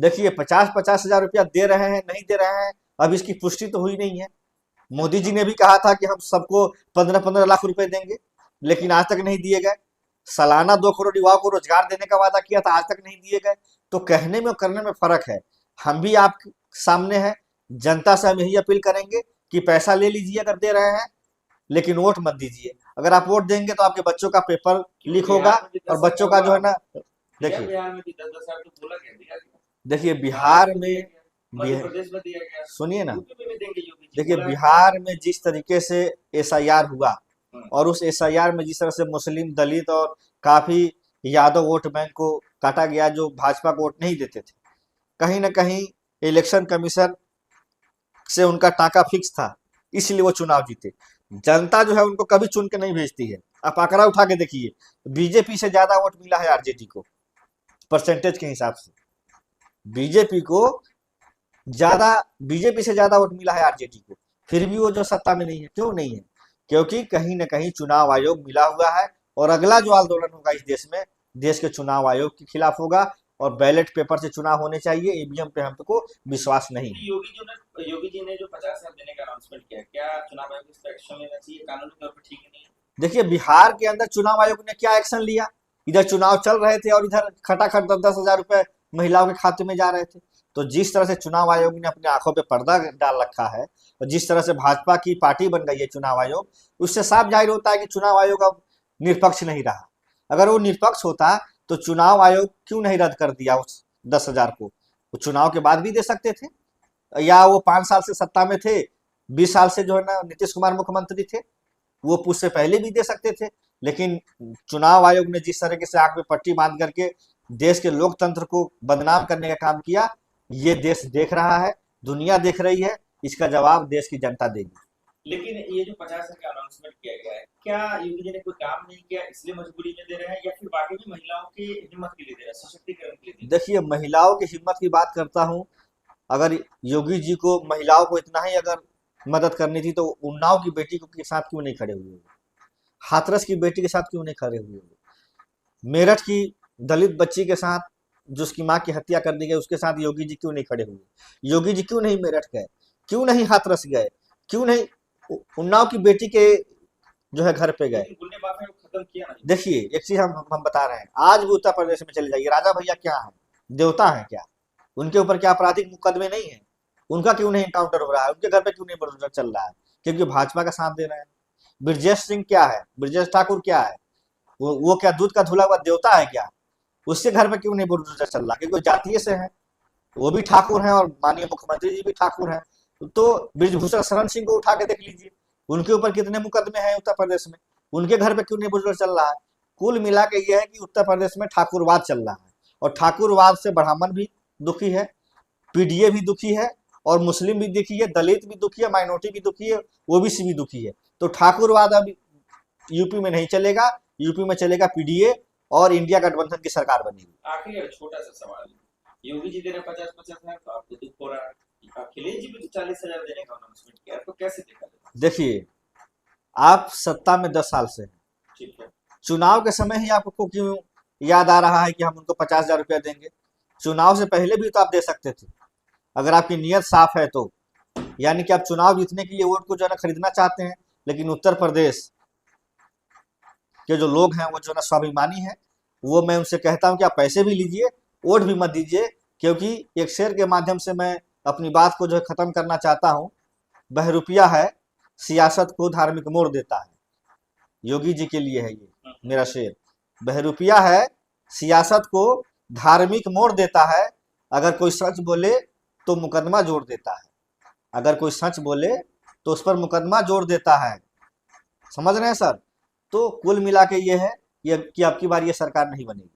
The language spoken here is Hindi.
देखिए 50-50 हजार रुपया दे रहे हैं नहीं दे रहे हैं, अब इसकी पुष्टि तो हुई नहीं है। मोदी जी ने भी कहा था कि हम सबको 15-15 लाख रुपए देंगे, लेकिन आज तक नहीं दिए गए। सालाना 2 करोड़ युवाओं को रोजगार देने का वादा किया था, आज तक नहीं दिए गए। तो कहने में और करने में फर्क है। हम भी आप सामने हैं, जनता से हम यही अपील करेंगे कि पैसा ले लीजिए अगर दे रहे हैं, लेकिन वोट मत दीजिए। अगर आप वोट देंगे तो आपके बच्चों का पेपर लीक होगा, और बच्चों का जो है ना, देखिए बिहार में भी 10-10 साल तो बोला गया, दिया गया। देखिए महाराष्ट्र बिहार में दिया में, गया, मध्य प्रदेश में दिया गया, सुनिए ना, यूपी में भी देंगे योगी जी देखिए बोला है। बिहार में जिस तरीके से एसआईआर हुआ, हाँ, और उस एसआईआर में जिस तरह से मुस्लिम, दलित और काफी यादव वोट बैंक को काटा गया जो भाजपा को वोट नहीं देते थे, कहीं ना कहीं इलेक्शन कमीशन से उनका टाका फिक्स था, इसलिए वो चुनाव जीते। जनता जो है उनको कभी चुन के नहीं भेजती है। आप आंकड़ा उठा के देखिए, बीजेपी से ज्यादा वोट मिला है आरजेडी को, परसेंटेज के हिसाब से। बीजेपी को ज्यादा बीजेपी से ज्यादा वोट मिला है आरजेडी को, फिर भी वो जो सत्ता में नहीं है। क्यों नहीं है? क्योंकि कहीं ना कहीं चुनाव आयोग मिला हुआ है, और अगला जो आंदोलन होगा इस देश में, देश के चुनाव आयोग के खिलाफ होगा, और बैलेट पेपर से चुनाव होने चाहिए। ईवीएम पे हमको विश्वास नहीं है। योगी जी ने जो 50 साल देने का अनाउंसमेंट किया, क्या चुनाव आयोग इस पर एक्शन लेना चाहिए? कानूनी तौर पर ठीक नहीं है? देखिए बिहार के अंदर चुनाव आयोग ने क्या एक्शन लिया? इधर चुनाव चल रहे थे और इधर खटाखट 10-10 हजार रुपए महिलाओं के खाते में जा रहे थे। तो जिस तरह से चुनाव आयोग ने अपनी आंखों पे पर्दा डाल रखा है, और जिस तरह से भाजपा की पार्टी बन गई है चुनाव आयोग, उससे साफ जाहिर होता है कि चुनाव आयोग अब निष्पक्ष नहीं रहा। अगर वो निष्पक्ष होता तो चुनाव आयोग क्यों नहीं रद्द कर दिया उस 10 हजार को? वो चुनाव के बाद भी दे सकते थे, या वो 5 साल से सत्ता में थे, 20 साल से जो है ना नीतीश कुमार मुख्यमंत्री थे, वो उससे पहले भी दे सकते थे। लेकिन चुनाव आयोग ने जिस तरीके से आंख में पट्टी बांध करके देश के लोकतंत्र को बदनाम करने का काम किया, ये देश देख रहा है, दुनिया देख रही है। इसका जवाब देश की जनता देगी। लेकिन ये जो 50 साल का अनाउंसमेंट किया गया है, क्या योगी जी ने कोई काम नहीं किया इसलिए मजबूरी में दे रहे हैं, या फिर बाकी भी महिलाओं की हिम्मत के लिए दे रहे हैं, सशक्तिकरण के लिए दे रहे देखिए महिलाओं की हिम्मत की बात करता हूँ। अगर योगी जी को महिलाओं को इतना ही अगर मदद करनी थी, तो उन्नाव की बेटी को के साथ क्यों नहीं खड़े हुए? हाथरस की बेटी के साथ क्यों नहीं खड़े हुए? मेरठ की दलित बच्ची के साथ, जो उसकी माँ की हत्या कर दी गई, उसके साथ योगी जी क्यों नहीं खड़े हुए? योगी जी क्यों नहीं मेरठ गए? क्यों नहीं हाथरस गए? क्यों नहीं उन्नाव की बेटी के जो है घर पे हैं? गए? लेकिन गुंडे माफिया को खत्म किया ना। देखिए एक चीज हम बता रहे हैं, आज भी उत्तर प्रदेश में चले जाइए, राजा भैया क्या है? देवता है क्या? उनके ऊपर क्या आपराधिक मुकदमे नहीं है? उनका क्यों नहीं इनकाउंटर हो रहा है? उनके घर पे क्यों नहीं बुलडोजर चल रहा है? क्योंकि भाजपा का साथ दे रहे हैं। ब्रजेश सिंह क्या है? ब्रजेश ठाकुर क्या है? वो क्या दूध का धुला हुआ देवता है क्या? उसके घर पे क्यों नहीं बुलडोजर चल रहा? क्योंकि वो जातीय से है, वो भी ठाकुर हैं, और माननीय मुख्यमंत्री जी भी ठाकुर हैं। तो ब्रिजभूषण शरण सिंह को उठा के देख लीजिए, उनके ऊपर कितने मुकदमे हैं उत्तर प्रदेश में, उनके घर पे क्यों नहीं बुलडोजर चल रहा है? कुल मिला के ये है कि उत्तर प्रदेश में ठाकुरवाद चल रहा है, और ठाकुरवाद से ब्राह्मण भी दुखी है, पीडीए भी दुखी है, और मुस्लिम भी दुखी है, दलित भी दुखी है, माइनॉरिटी भी दुखी है, ओबीसी भी दुखी है। तो ठाकुरवाद अब यूपी में नहीं चलेगा, यूपी में चलेगा पीडीए, और इंडिया गठबंधन की सरकार बनेगी। आखिर छोटा सा सवाल है, योगी जी दे रहे 50-50 हजार, तो आपको दुख हो रहा है। अखिलेश जी भी तो 40 हजार देने का अनाउंसमेंट किया, तो कैसे देखा जाए? देखिए आप सत्ता में 10 साल से हैं, ठीक है। चुनाव के समय ही आपको क्यों याद आ रहा है कि हम उनको 50 हजार रुपया देंगे? चुनाव से पहले भी तो आप दे सकते थे, अगर आपकी नीयत साफ है तो। यानी कि आप चुनाव जीतने के लिए वोट को जो है ना खरीदना चाहते हैं, लेकिन उत्तर प्रदेश के जो लोग हैं वो जो ना स्वाभिमानी है, वो मैं उनसे कहता हूं कि आप पैसे भी लीजिए, वोट भी मत दीजिए। क्योंकि एक शेर के माध्यम से मैं अपनी बात को जो है खत्म करना चाहता हूं। बहरूपिया है, सियासत को धार्मिक मोड़ देता है। योगी जी के लिए है ये मेरा शेर। बहरूपिया है, सियासत को धार्मिक मोड़ देता है। अगर कोई सच बोले तो मुकदमा जोड़ देता है, अगर कोई सच बोले तो उस पर मुकदमा जोड़ देता है। समझ रहे हैं सर? तो कुल मिला के ये है कि अब की बार ये सरकार नहीं बनेगी।